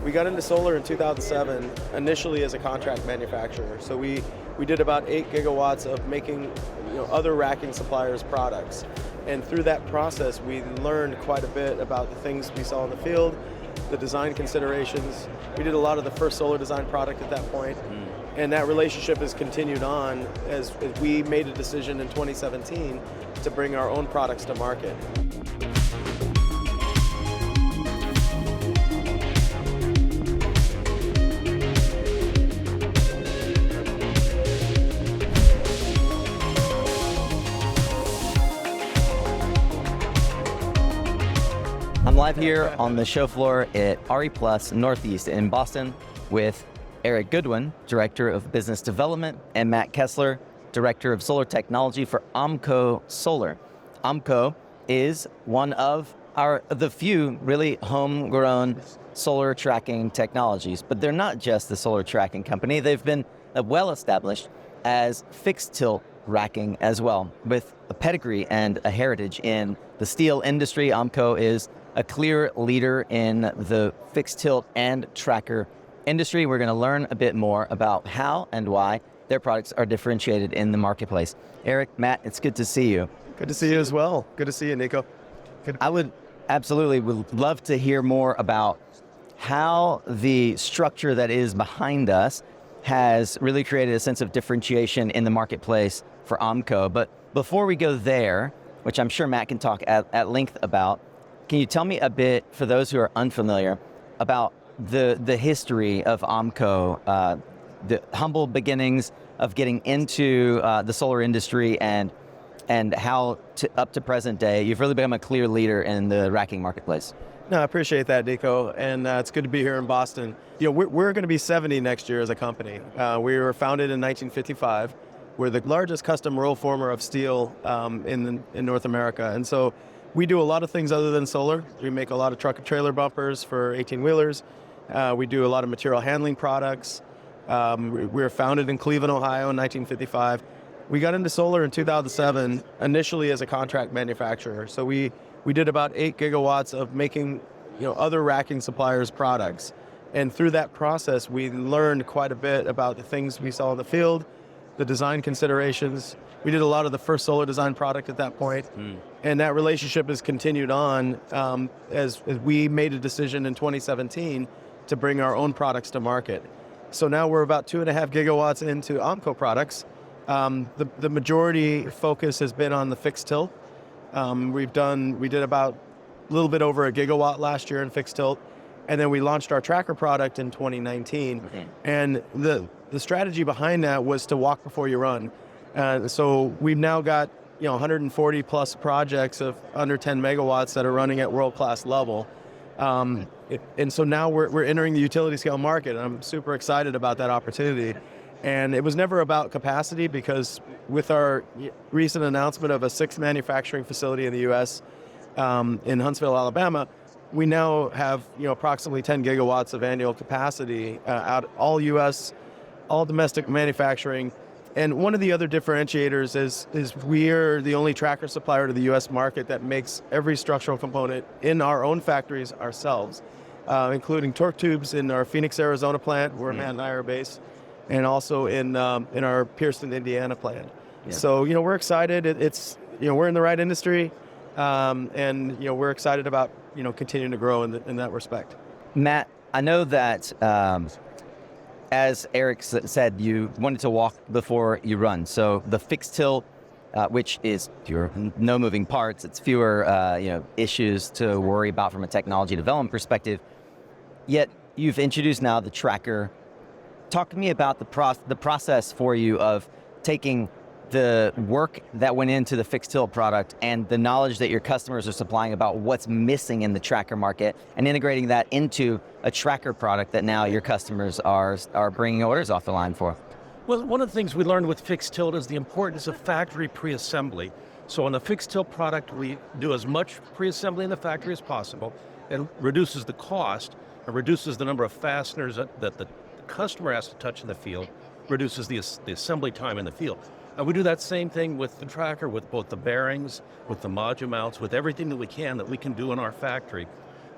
We got into solar in 2007, initially as a contract manufacturer. So we did about 8 gigawatts of making other racking suppliers' products. And through that process, we learned quite a bit about the things we saw in the field, the design considerations. We did a lot of the first solar design product at that point. And that relationship has continued on as we made a decision in 2017 to bring our own products to market. I'm live here on the show floor at RE Plus Northeast in Boston with Eric Goodwin, Director of Business Development, and Matt Kessler, Director of Solar Technology for OMCO Solar. OMCO is one of the few really homegrown solar tracking technologies, but they're not just the solar tracking company. They've been well established as fixed tilt racking as well, with a pedigree and a heritage in the steel industry. OMCO is a clear leader in the fixed tilt and tracker industry. We're going to learn a bit more about how and why their products are differentiated in the marketplace. Eric, Matt, it's good to see you. Good to see you as well. Good to see you, Nico. I would love to hear more about how the structure that is behind us has really created a sense of differentiation in the marketplace for OMCO. But before we go there, which I'm sure Matt can talk at length about, can you tell me a bit, for those who are unfamiliar, about the history of OMCO, the humble beginnings of getting into the solar industry and how up to present day, you've really become a clear leader in the racking marketplace. No, I appreciate that, Nico, and it's good to be here in Boston. We're going to be 70 next year as a company. We were founded in 1955. We're the largest custom roll former of steel in North America, and so we do a lot of things other than solar. We make a lot of truck and trailer bumpers for 18-wheelers. We do a lot of material handling products. We were founded in Cleveland, Ohio in 1955. We got into solar in 2007, initially as a contract manufacturer. So we did about 8 gigawatts of making other racking suppliers' products. And through that process, we learned quite a bit about the things we saw in the field, the design considerations. We did a lot of the first solar design product at that point. And that relationship has continued on as we made a decision in 2017 to bring our own products to market. So now we're about 2.5 gigawatts into OMCO products. The majority focus has been on the fixed tilt. We did about a little bit over a gigawatt last year in fixed tilt, and then we launched our tracker product in 2019. And the strategy behind that was to walk before you run. So we've now got 140 plus projects of under 10 megawatts that are running at world-class level. And so now we're entering the utility scale market, and I'm super excited about that opportunity. And it was never about capacity, because with our recent announcement of a 6th manufacturing facility in the U.S. In Huntsville, Alabama, we now have approximately 10 gigawatts of annual capacity out all U.S., all domestic manufacturing. And one of the other differentiators is we are the only tracker supplier to the U.S. market that makes every structural component in our own factories ourselves, including torque tubes in our Phoenix, Arizona plant, where Matt and I are based, and also in our Pearson, Indiana plant. So we're excited. It's we're in the right industry, and we're excited about continuing to grow in that respect. Matt, I know that. As Eric said, you wanted to walk before you run. So the fixed tilt, which is fewer, no moving parts, it's fewer issues to worry about from a technology development perspective. Yet you've introduced now the tracker. Talk to me about the process for you of taking the work that went into the fixed tilt product and the knowledge that your customers are supplying about what's missing in the tracker market, and integrating that into a tracker product that now your customers are bringing orders off the line for. Well, one of the things we learned with fixed tilt is the importance of factory pre-assembly. So on the fixed tilt product, we do as much pre-assembly in the factory as possible. It reduces the cost, it reduces the number of fasteners that the customer has to touch in the field, reduces the assembly time in the field. And we do that same thing with the tracker, with both the bearings, with the module mounts, with everything that we can do in our factory.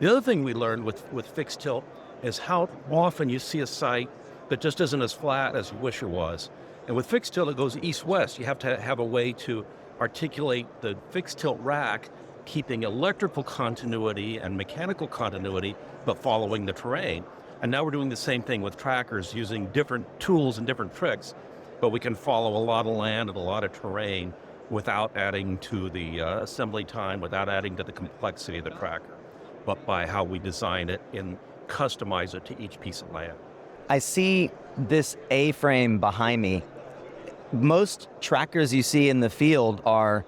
The other thing we learned with fixed tilt is how often you see a site that just isn't as flat as you wish it was. And with fixed tilt, it goes east-west. You have to have a way to articulate the fixed tilt rack, keeping electrical continuity and mechanical continuity, but following the terrain. And now we're doing the same thing with trackers using different tools and different tricks, but we can follow a lot of land and a lot of terrain without adding to the assembly time, without adding to the complexity of the tracker, but by how we design it and customize it to each piece of land. I see this A-frame behind me. Most trackers you see in the field are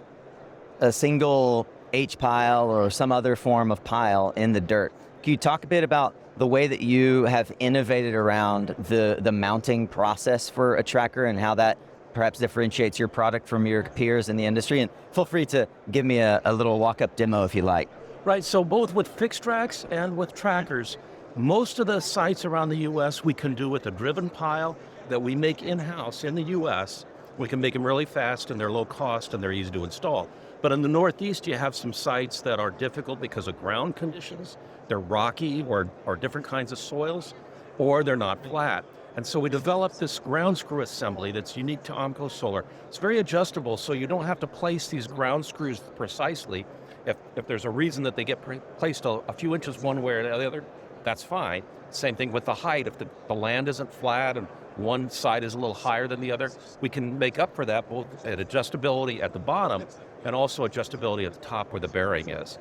a single H-pile or some other form of pile in the dirt. Can you talk a bit about the way that you have innovated around the mounting process for a tracker and how that perhaps differentiates your product from your peers in the industry? And feel free to give me a little walk-up demo if you like. Right, so both with fixed racks and with trackers, most of the sites around the US we can do with a driven pile that we make in-house in the US. We can make them really fast and they're low cost and they're easy to install. But in the Northeast, you have some sites that are difficult because of ground conditions. They're rocky or different kinds of soils, or they're not flat. And so we developed this ground screw assembly that's unique to OMCO Solar. It's very adjustable, so you don't have to place these ground screws precisely. If there's a reason that they get placed a few inches one way or the other, that's fine. Same thing with the height. If the land isn't flat and one side is a little higher than the other, we can make up for that both at adjustability at the bottom and also adjustability at the top where the bearing is.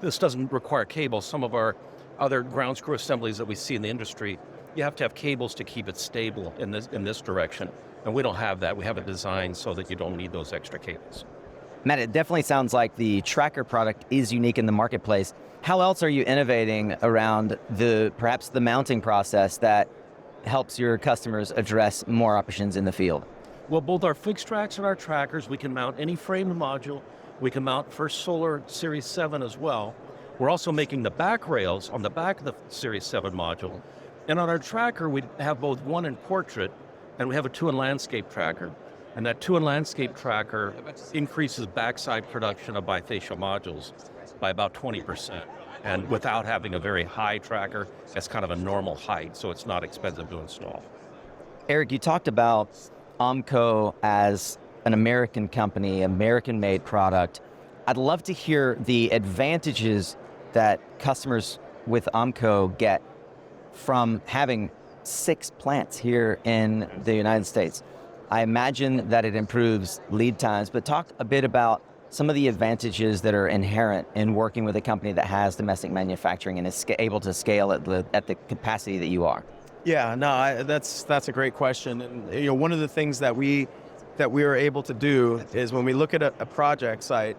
This doesn't require cables. Some of our other ground screw assemblies that we see in the industry, you have to have cables to keep it stable in this direction. And we don't have that. We have it designed so that you don't need those extra cables. Matt, it definitely sounds like the tracker product is unique in the marketplace. How else are you innovating around perhaps the mounting process that helps your customers address more options in the field? Well, both our fixed tracks and our trackers, we can mount any framed module. We can mount First Solar Series 7 as well. We're also making the back rails on the back of the Series 7 module. And on our tracker, we have both one in portrait, and we have a 2 in landscape tracker. And that 2 in landscape tracker increases backside production of bifacial modules by about 20%. And without having a very high tracker, it's kind of a normal height, so it's not expensive to install. Eric, you talked about OMCO as an American company, American-made product. I'd love to hear the advantages that customers with OMCO get from having 6 plants here in the United States. I imagine that it improves lead times, but talk a bit about some of the advantages that are inherent in working with a company that has domestic manufacturing and is able to scale at the capacity that you are. Yeah, no, that's a great question. And one of the things that we are able to do is when we look at a project site,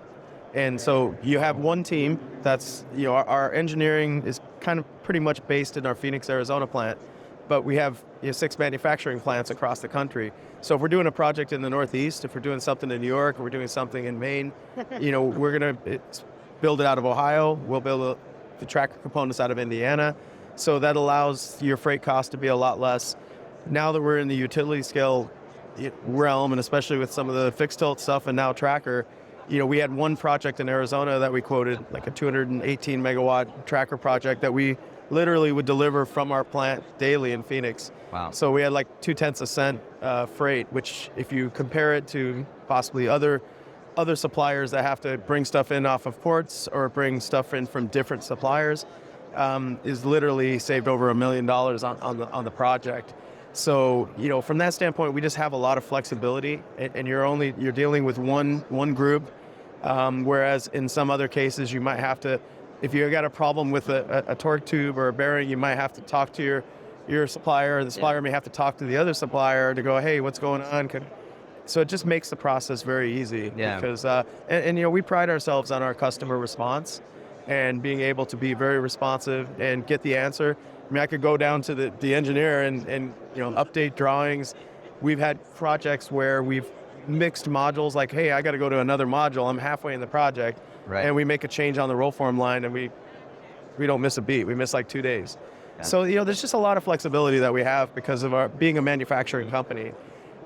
and so you have one team that's, our engineering is kind of pretty much based in our Phoenix, Arizona plant, but we have 6 manufacturing plants across the country. So if we're doing a project in the Northeast, if we're doing something in New York, or we're doing something in Maine, we're going to build it out of Ohio. We'll build the tracker components out of Indiana. So that allows your freight cost to be a lot less. Now that we're in the utility scale realm, and especially with some of the fixed tilt stuff and now tracker, we had one project in Arizona that we quoted, like a 218 megawatt tracker project that we literally would deliver from our plant daily in Phoenix. Wow. So we had like 0.2 cents freight, which if you compare it to possibly other suppliers that have to bring stuff in off of ports or bring stuff in from different suppliers, is literally saved over $1 million on the project. So, from that standpoint, we just have a lot of flexibility, and you're dealing with one group, whereas in some other cases you might have to, if you got a problem with a torque tube or a bearing, you might have to talk to your supplier, and the supplier may have to talk to the other supplier to go, hey, what's going on? So it just makes the process very easy. Yeah. Because, we pride ourselves on our customer response and being able to be very responsive and get the answer. I mean, I could go down to the engineer and update drawings. We've had projects where we've mixed modules, like, hey, I got to go to another module. I'm halfway in the project. Right. And we make a change on the roll form line, and we don't miss a beat. We miss like 2 days. Yeah. So, there's just a lot of flexibility that we have because of our being a manufacturing company.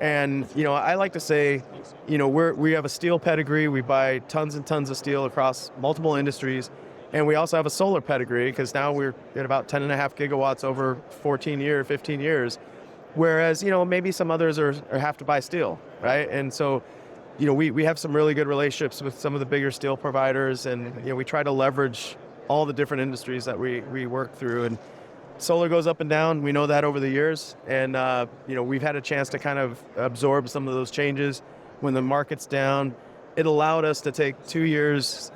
And, I like to say, we have a steel pedigree. We buy tons and tons of steel across multiple industries. And we also have a solar pedigree because now we're at about 10.5 gigawatts over 15 years. Whereas, maybe some others are have to buy steel, right? And so, we have some really good relationships with some of the bigger steel providers, and we try to leverage all the different industries that we work through. And solar goes up and down. We know that over the years, and we've had a chance to kind of absorb some of those changes. When the market's down, it allowed us to take 2 years,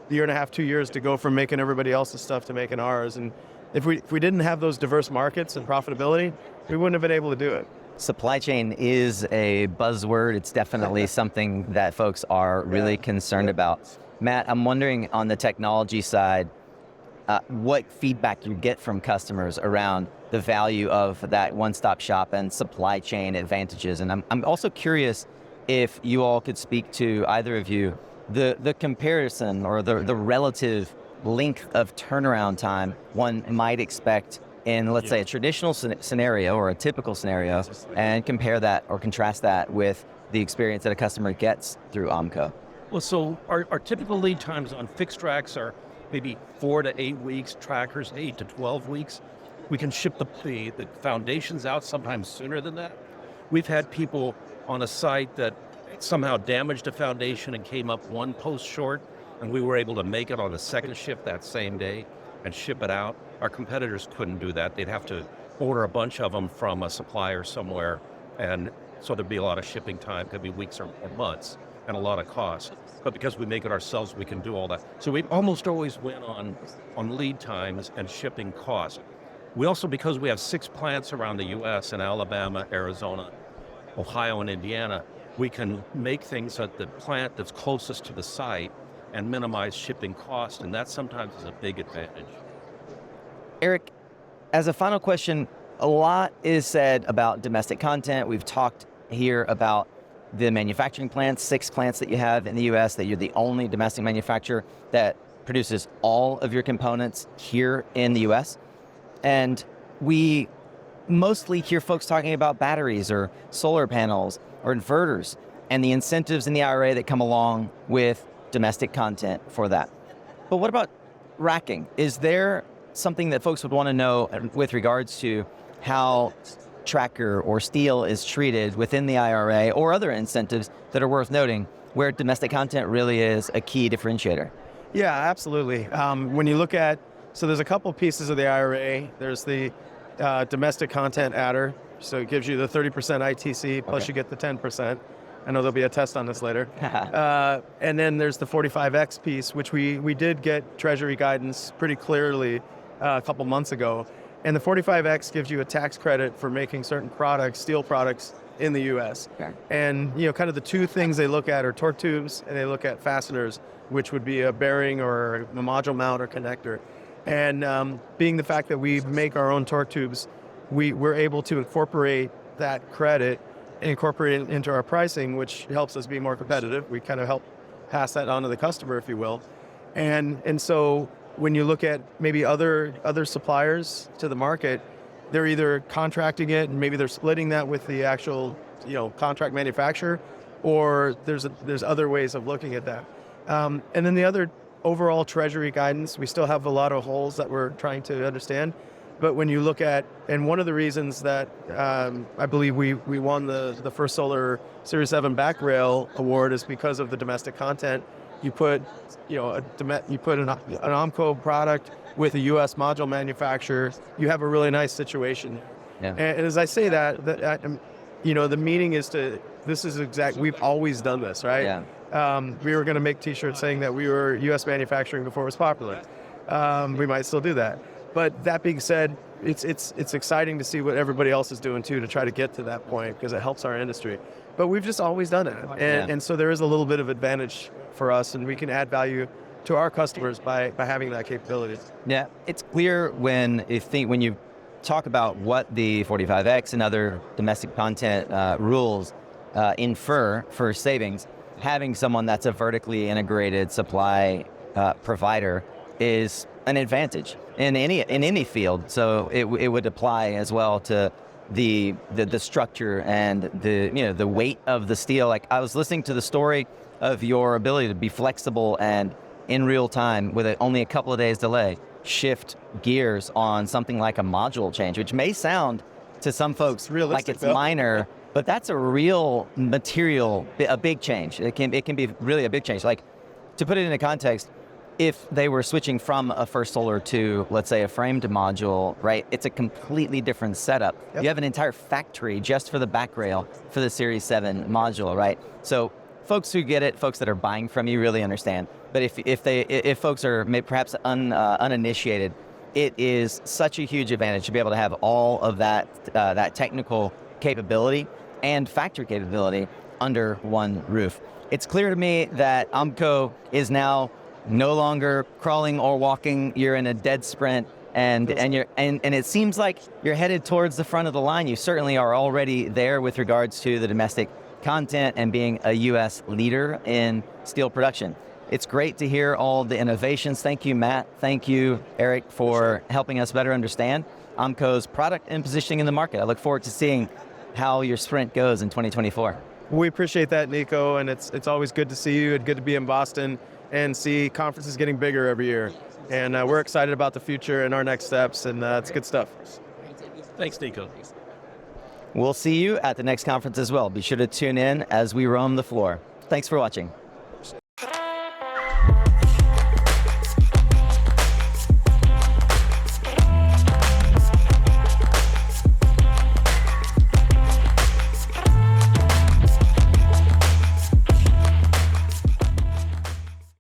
year and a half, 2 years to go from making everybody else's stuff to making ours. And if we didn't have those diverse markets and profitability, we wouldn't have been able to do it. Supply chain is a buzzword. It's definitely something that folks are really concerned about. Matt, I'm wondering on the technology side, what feedback you get from customers around the value of that one-stop shop and supply chain advantages. And I'm also curious if you all could speak to, either of you, the comparison or the relative length of turnaround time one might expect in, let's say, a traditional scenario or a typical scenario, and compare that or contrast that with the experience that a customer gets through OMCO. Well, so our typical lead times on fixed tracks are maybe 4 to 8 weeks, trackers 8 to 12 weeks. We can ship the foundations out sometimes sooner than that. We've had people on a site that somehow damaged a foundation and came up one post short, and we were able to make it on a second shift that same day and ship it out. Our competitors couldn't do that. They'd have to order a bunch of them from a supplier somewhere, and so there'd be a lot of shipping time, could be weeks or months, and a lot of cost. But because we make it ourselves, we can do all that. So we almost always win on lead times and shipping cost. We also, because we have 6 plants around the US in Alabama, Arizona, Ohio, and Indiana, we can make things at the plant that's closest to the site and minimize shipping cost, and that sometimes is a big advantage. Eric, as a final question, a lot is said about domestic content. We've talked here about the manufacturing plants, 6 plants that you have in the US, that you're the only domestic manufacturer that produces all of your components here in the US. And we mostly hear folks talking about batteries or solar panels or inverters and the incentives in the IRA that come along with domestic content for that. But what about racking? Is there something that folks would want to know with regards to how tracker or steel is treated within the IRA, or other incentives that are worth noting where domestic content really is a key differentiator? Yeah, absolutely. When you look at, so there's a couple pieces of the IRA. There's the domestic content adder, so it gives you the 30% ITC, plus you get the 10%. I know there'll be a test on this later. And then there's the 45X piece, which we did get Treasury guidance pretty clearly a couple months ago. And the 45X gives you a tax credit for making certain products, steel products, in the US. Okay. And kind of the 2 things they look at are torque tubes, and they look at fasteners, which would be a bearing or a module mount or connector. And being the fact that we make our own torque tubes, we're able to incorporate that credit and incorporate it into our pricing, which helps us be more competitive. We kind of help pass that on to the customer, if you will. And so when you look at maybe other suppliers to the market, they're either contracting it and maybe they're splitting that with the actual contract manufacturer, or there's other ways of looking at that. And then the other overall Treasury guidance, we still have a lot of holes that we're trying to understand. But when you look at, and one of the reasons that I believe we won the first solar Series 7 back rail award is because of the domestic content. You put an OMCO product with a U.S. module manufacturer, you have a really nice situation. Yeah. And as I say that the meaning is we've always done this, right? Yeah. We were going to make T-shirts saying that we were U.S. manufacturing before it was popular. We might still do that. But that being said, it's exciting to see what everybody else is doing too to try to get to that point, because it helps our industry. But we've just always done it, and so there is a little bit of advantage for us, and we can add value to our customers by having that capability. Yeah, it's clear when you talk about what the 45X and other domestic content rules infer for savings. Having someone that's a vertically integrated supply provider is an advantage in any field. So it would apply as well to the structure and the weight of the steel. Like, I was listening to the story of your ability to be flexible and in real time with only a couple of days delay, shift gears on something like a module change, which may sound to some folks like it's minor, but that's a real material, a big change. It can be really a big change. Like, to put it into context, if they were switching from a First Solar to, let's say, a framed module, right, it's a completely different setup. Yep. You have an entire factory just for the back rail for the Series 7 module, right? So folks who get it, folks that are buying from you really understand. But if folks are perhaps uninitiated, it is such a huge advantage to be able to have all of that technical capability and factory capability under one roof. It's clear to me that OMCO is now no longer crawling or walking. You're in a dead sprint, and it seems like you're headed towards the front of the line. You certainly are already there with regards to the domestic content and being a U.S. leader in steel production. It's great to hear all the innovations. Thank you, Matt. Thank you, Eric, for helping us better understand OMCO's product and positioning in the market. I look forward to seeing how your sprint goes in 2024. We appreciate that, Nico, and it's always good to see you and good to be in Boston and see conferences getting bigger every year. And we're excited about the future and our next steps, and it's good stuff. Thanks, Nico. We'll see you at the next conference as well. Be sure to tune in as we roam the floor. Thanks for watching.